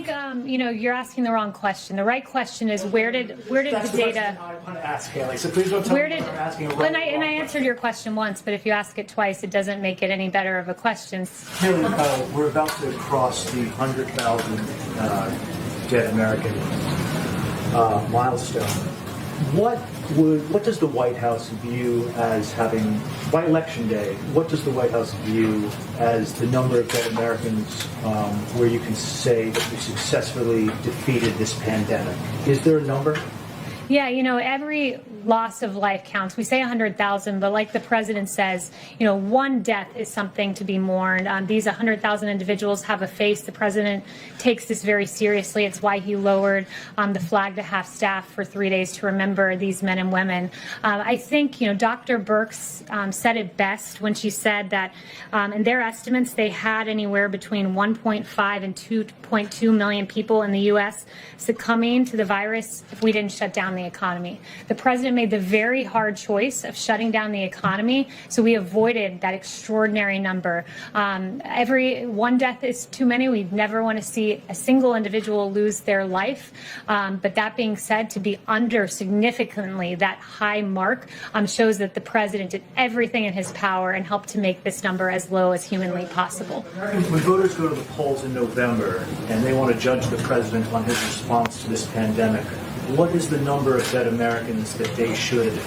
think you're asking the wrong question. The right question is where did the data? I want to ask Kayleigh. So please don't tell me I'm asking a and I answered your question once, but if you ask it twice, it doesn't make it any better of a question. Kayleigh, we're about to cross the 100,000 dead American milestone. What does the White House view as having, by Election Day, what does the White House view as the number of dead Americans where you can say that we successfully defeated this pandemic? Is there a number? Yeah, every loss of life counts. We say 100,000, but like the president says, one death is something to be mourned. These 100,000 individuals have a face. The president takes this very seriously. It's why he lowered the flag to half-staff for 3 days to remember these men and women. I think, Dr. Birx said it best when she said that in their estimates, they had anywhere between 1.5 and 2.2 million people in the U.S. succumbing to the virus if we didn't shut down the economy. The president made the very hard choice of shutting down the economy, so we avoided that extraordinary number. Every one death is too many. We never want to see a single individual lose their life. But that being said, to be under significantly that high mark shows that the president did everything in his power and helped to make this number as low as humanly possible. When voters go to the polls in November and they want to judge the president on his response to this pandemic, what is the number of dead Americans that they should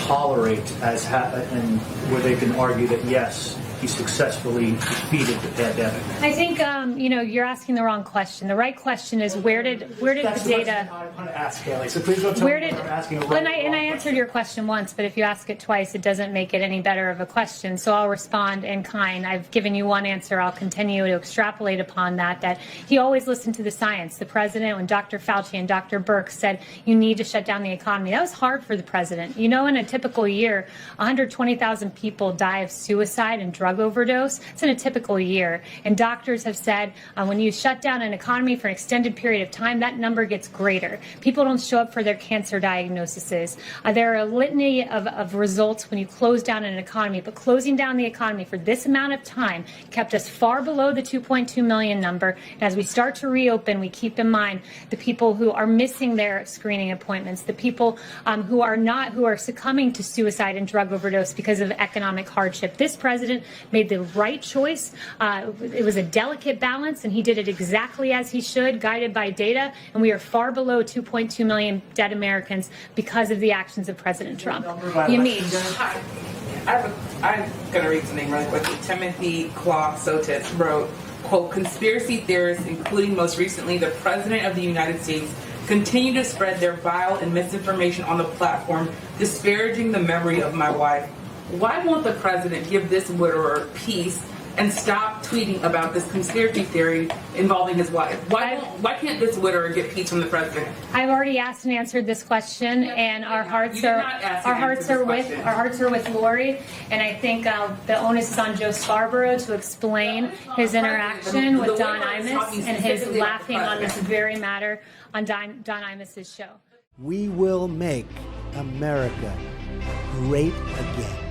tolerate and where they can argue that, yes, he successfully defeated the pandemic? I think, you're asking the wrong question. The right question is where did the data? I want to ask Kayleigh. So please don't tell me I'm asking a wrong question. And I answered your question once, but if you ask it twice, it doesn't make it any better of a question. So I'll respond in kind. I've given you one answer. I'll continue to extrapolate upon that he always listened to the science. The president, when Dr. Fauci and Dr. Birx said you need to shut down the economy, that was hard for the president. In a typical year, 120,000 people die of suicide and drug overdose. It's in a typical year. And doctors have said when you shut down an economy for an extended period of time, that number gets greater. People don't show up for their cancer diagnoses. There are a litany of results when you close down an economy, but closing down the economy for this amount of time kept us far below the 2.2 million number. And as we start to reopen, we keep in mind the people who are missing their screening appointments, the people who are succumbing to suicide and drug overdose because of economic hardship. This president made the right choice. It was a delicate balance, and he did it exactly as he should, guided by data. And we are far below 2.2 million dead Americans because of the actions of President Trump. Yamid. I'm going to read something really quickly. Timothy Claw-Sotis wrote, quote, "Conspiracy theorists, including most recently the President of the United States, continue to spread their vile and misinformation on the platform, disparaging the memory of my wife. Why won't the president give this widower peace and stop tweeting about this conspiracy theory involving his wife? Why can't this widower get peace from the president?" I've already asked and answered this question, and our hearts are with Lori. And I think the onus is on Joe Scarborough to explain his interaction with Don Imus and his laughing on this very matter on Don Imus's show. We will make America great again.